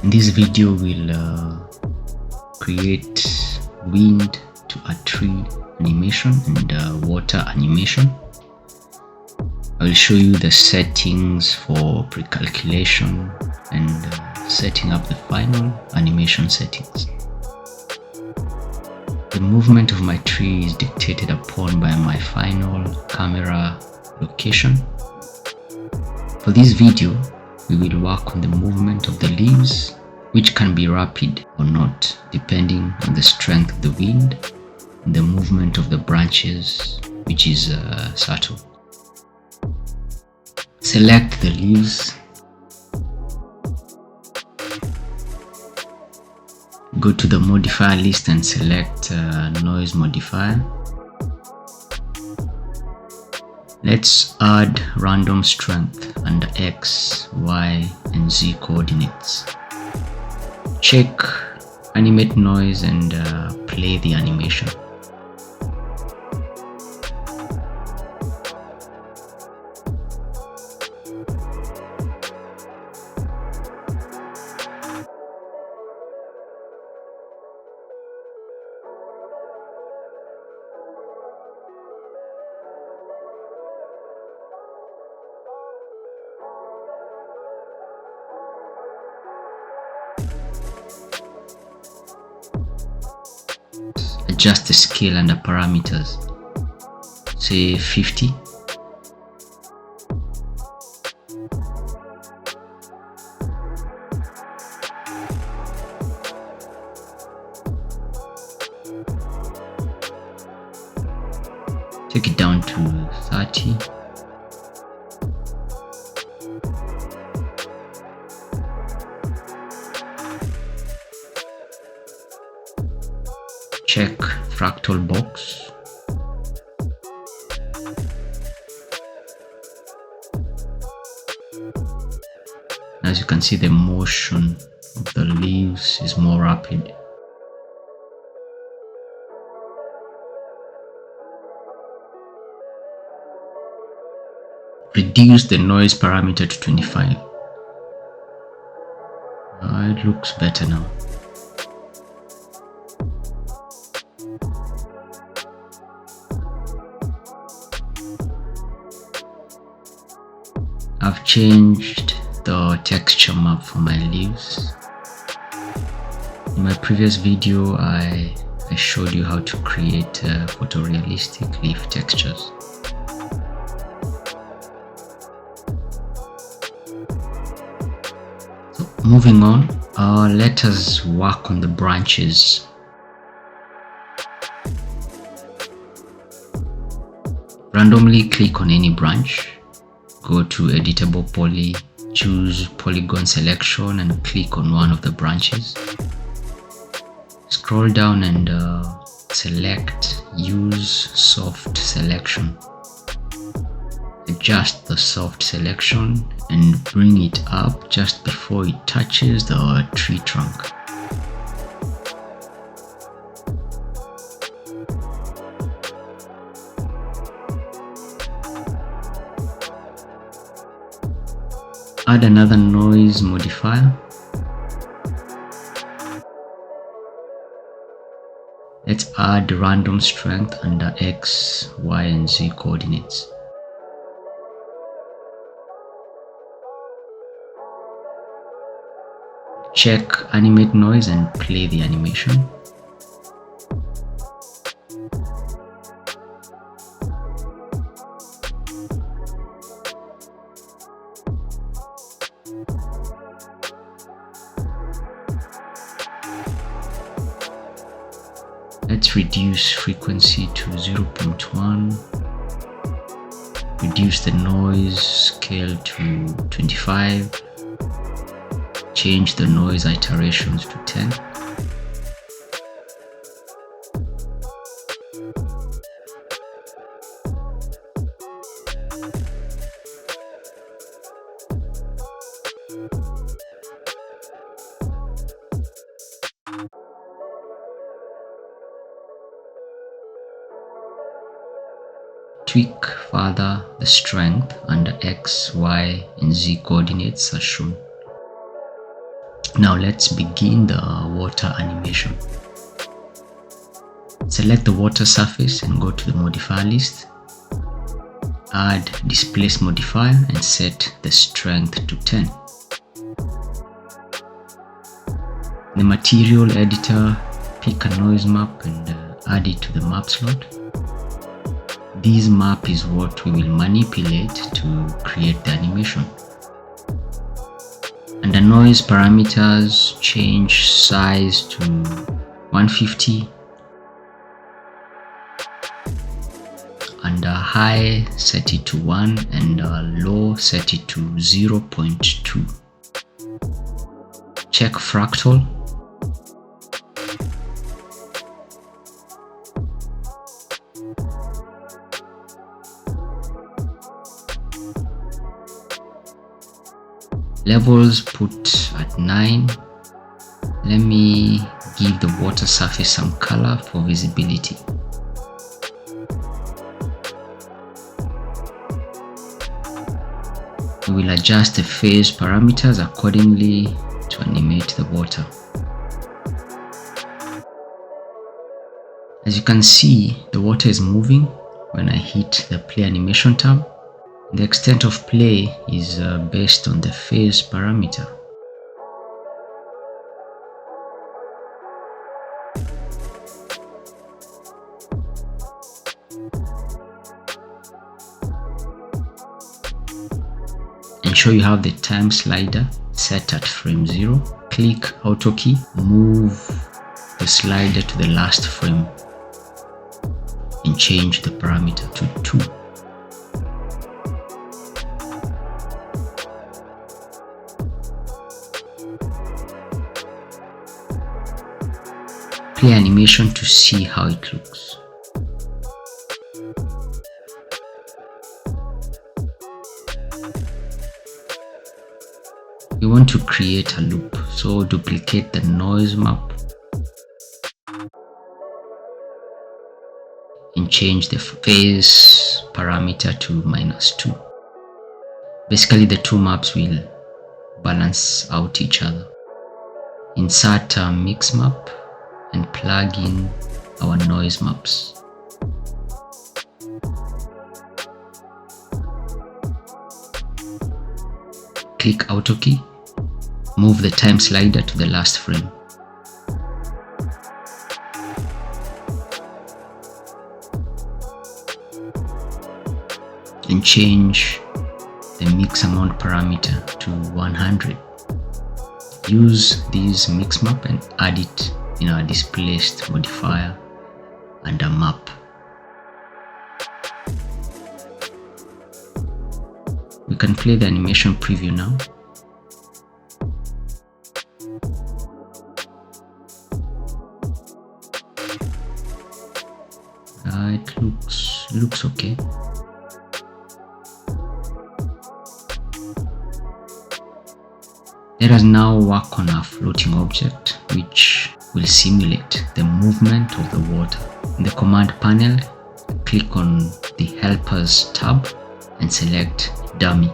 In this video, we'll create wind to a tree animation and water animation. I will show you the settings for pre-calculation and setting up the final animation settings. The movement of my tree is dictated upon by my final camera location. For this video, we will work on the movement of the leaves, which can be rapid or not, depending on the strength of the wind and the movement of the branches, which is subtle. Select the leaves. Go to the modifier list and select noise modifier. Let's add random strength under X, Y, and Z coordinates. Check animate noise and play the animation. Adjust the scale under parameters, say 50. Take it down to 30. Check fractal box. As you can see, the motion of the leaves is more rapid. Reduce the noise parameter to 25. It looks better now. I've changed the texture map for my leaves. In my previous video, I showed you how to create photorealistic leaf textures. So moving on, let us work on the branches. Randomly click on any branch. Go to editable poly, choose polygon selection and click on one of the branches. Scroll down and select use soft selection. Adjust the soft selection and bring it up just before it touches the tree trunk. Add another noise modifier. Let's add random strength under X, Y, and Z coordinates. Check animate noise and play the animation. Let's reduce frequency to 0.1. Reduce the noise scale to 25. Change the noise iterations to 10. Tweak further the strength under X, Y, and Z coordinates as shown. Now let's begin the water animation. Select the water surface and go to the modifier list. Add displace modifier and set the strength to 10. In the material editor, pick a noise map and add it to the map slot. This map is what we will manipulate to create the animation. Under noise parameters, change size to 150. Under high, set it to 1 and low, set it to 0.2. Check fractal. Levels put at 9. Let me give the water surface some color for visibility. We will adjust the phase parameters accordingly to animate the water. As you can see, the water is moving when I hit the play animation tab. The extent of play is based on the phase parameter. Ensure you have the time slider set at frame 0. Click Auto key, move the slider to the last frame and change the parameter to 2. Play animation to see how it looks. We want to create a loop, so duplicate the noise map and change the phase parameter to -2. Basically, the two maps will balance out each other. Insert a mix map and plug in our noise maps. Click Auto key, move the time slider to the last frame. And change the mix amount parameter to 100. Use this mix map and add it in our displaced modifier under map. We can play the animation preview now. It looks okay. Let us now work on our floating object, which will simulate the movement of the water. In the command panel, click on the Helpers tab and select Dummy.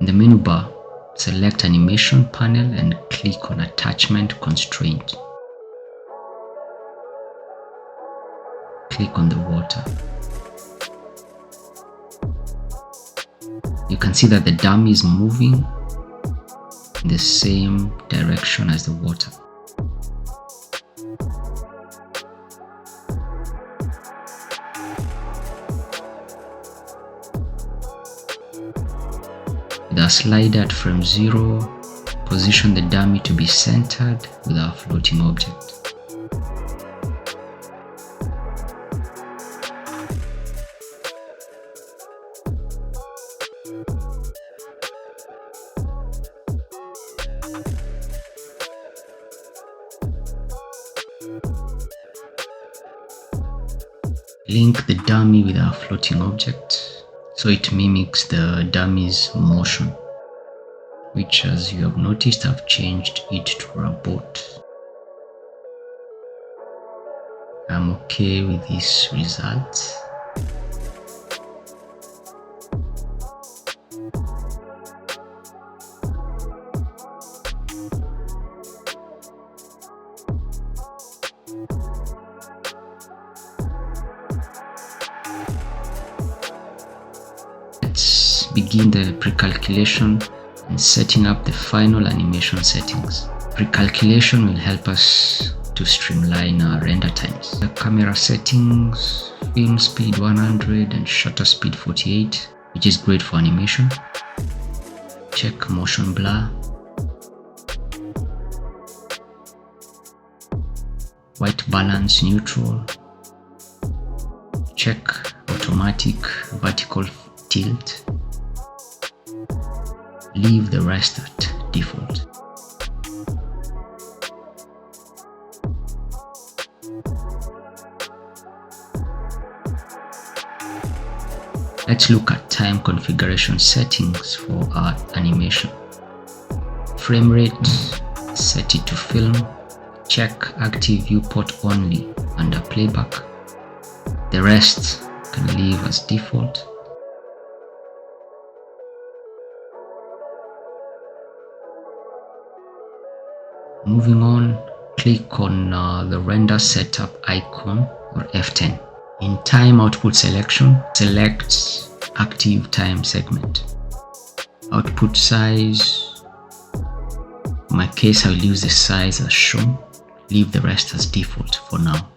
In the menu bar, select Animation panel and click on Attachment Constraint. Click on the water. You can see that the dummy is moving in the same direction as the water. With our slider at frame 0, position the dummy to be centered with our floating object. Link the dummy with our floating object so it mimics the dummy's motion, which, as you have noticed, I've changed it to a boat. I'm okay with this result. Let's begin the pre-calculation and setting up the final animation settings. Pre-calculation will help us to streamline our render times. The camera settings, film speed 100 and shutter speed 48, which is great for animation. Check motion blur. White balance neutral. Check automatic vertical tilt. Leave the rest at default. Let's look at time configuration settings for our animation. Frame rate, set it to film. Check active viewport only under playback. The rest can leave as default. Moving on, click on the render setup icon or F10. In time output selection, select active time segment. Output size, in my case I'll use the size as shown. Leave the rest as default for now.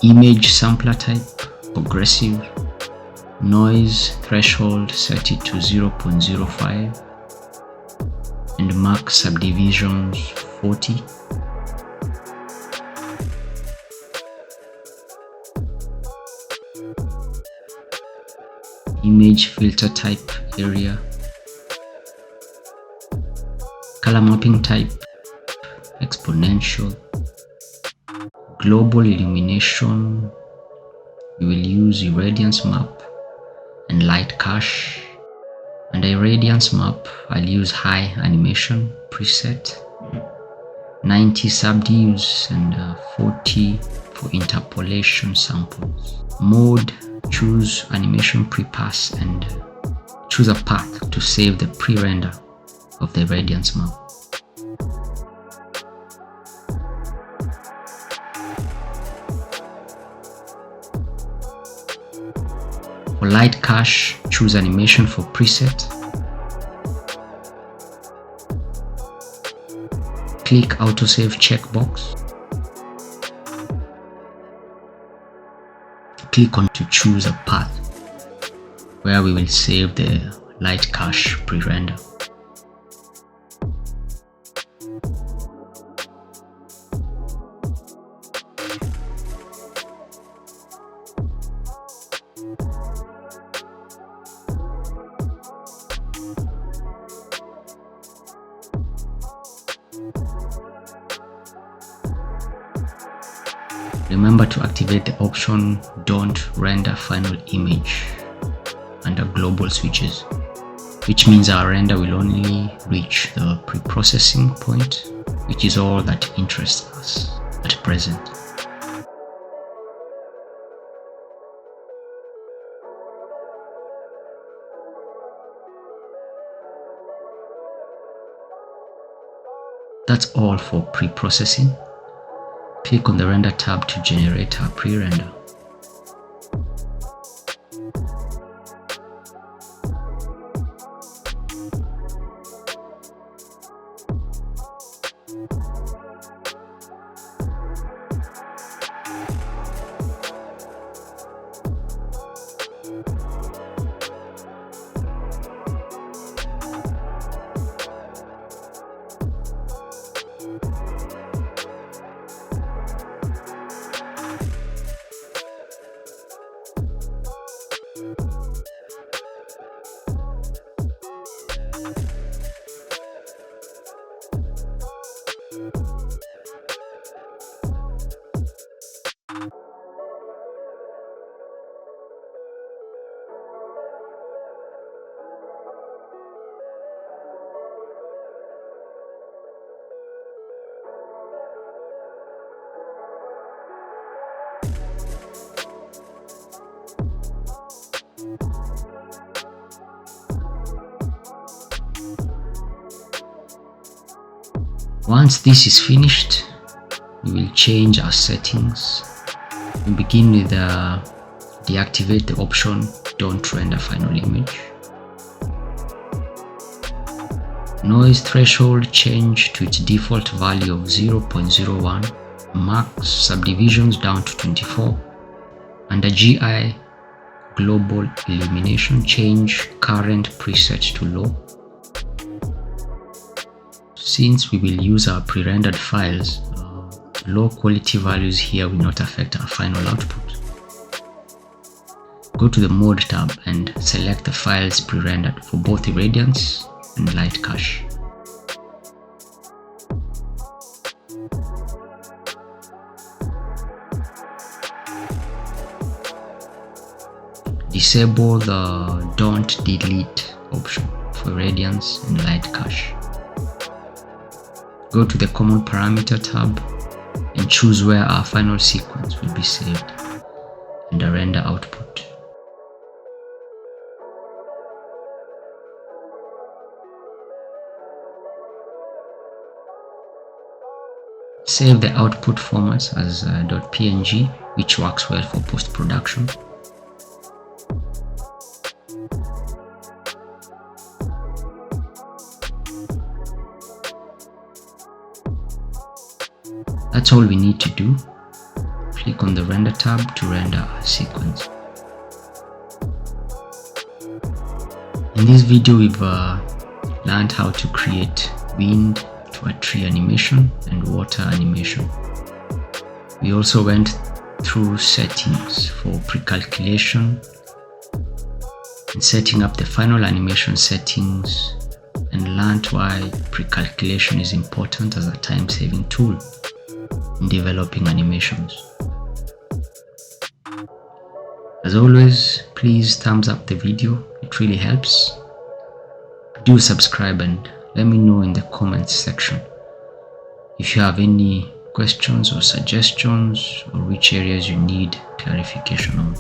Image sampler type, progressive. Noise threshold, set it to 0.05 and mark subdivisions 40. Image filter type area. Color mapping type exponential. Global illumination, we will use irradiance map and light cache. Under irradiance map, I'll use high animation preset, 90 subdivs and 40 for interpolation samples. Mode, choose animation pre-pass and choose a path to save the pre-render of the irradiance map. For light cache, choose animation for preset. Click autosave checkbox. Click on to choose a path where we will save the light cache pre-render. Remember to activate the option Don't Render Final Image under Global Switches, which means our render will only reach the pre-processing point, which is all that interests us at present. That's all for pre-processing. Click on the Render tab to generate our pre-render. Once this is finished, we will change our settings. We begin with deactivate the option don't render final image. Noise threshold change to its default value of 0.01. Max subdivisions down to 24. Under GI global illumination, change current preset to low. Since we will use our pre-rendered files, low quality values here will not affect our final output. Go to the Mode tab and select the files pre-rendered for both irradiance and light cache. Disable the don't delete option for irradiance and light cache. Go to the common parameter tab and choose where our final sequence will be saved and the render output. Save the output formats as .png, which works well for post-production. That's all we need to do. Click on the render tab to render our sequence. In this video, we've learned how to create wind to a tree animation and water animation. We also went through settings for pre-calculation and setting up the final animation settings, and learned why pre-calculation is important as a time-saving tool in developing animations. As always, please thumbs up the video, it really helps. Do subscribe and let me know in the comments section if you have any questions or suggestions or which areas you need clarification on.